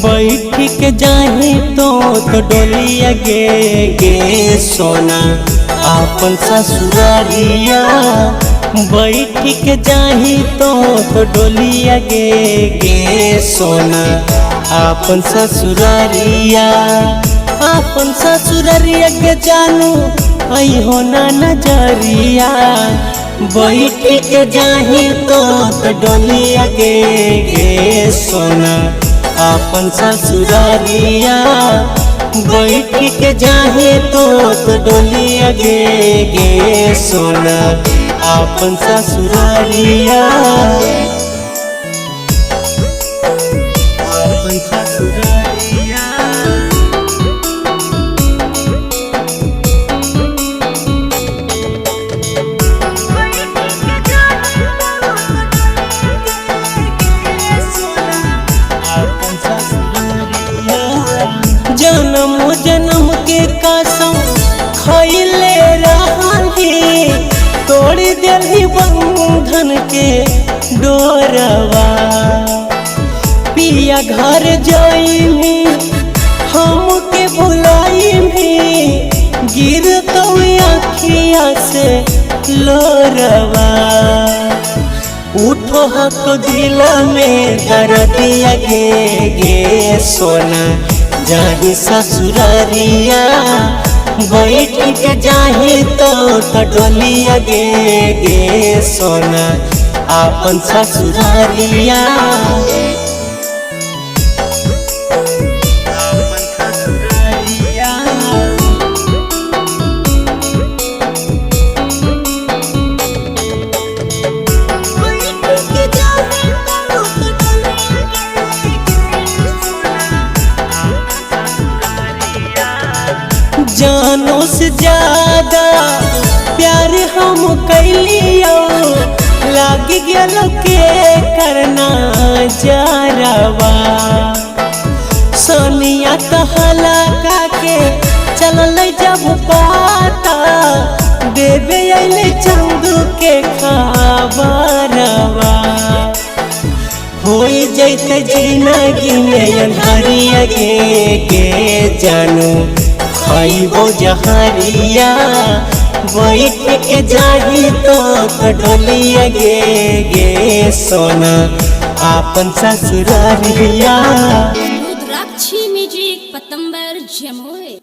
बैठ के जाही तो डोलिया गे सोना आपन ससुरारिया। बैठ के जाही तो डोलिया गे सोना आपन ससुरारिया। आपन ससुरारिया के जानू आई हो ना नजरिया। बैठ के जाही तो डोलिया गे सोना आपन ससुरारिया। बैठ के जाहे तो डोलिया गे सोना आपन ससुरारिया। आपन ससुरारिया। जन्म जन्म के कसम खइले रही तोड़ दिली बंधन के डोरवा। पिया घर जाई हम के बुलाई गिर तो अखिया से लोरवा। उठो हक दिल में दर्दिया गे सोना जाही ससुरारिया। बैठ के जाही तो डोलिया गे सोना आपन ससुरारिया। आपन ससुरारिया। जानो से ज्यादा प्यार हम कैलियो लाग गया के करना जरवा। सोनिया तहला के चल जब पाता देवे अले चंदू के खबरवा। हो जैते जिंदगी में अंधारिया गे जानू खइबो जहरिया। बैठ के जाही तो डोलिया गे सोना आपन ससुरारिया। रुद्राक्षी म्यूजिक पतंबर जमोए।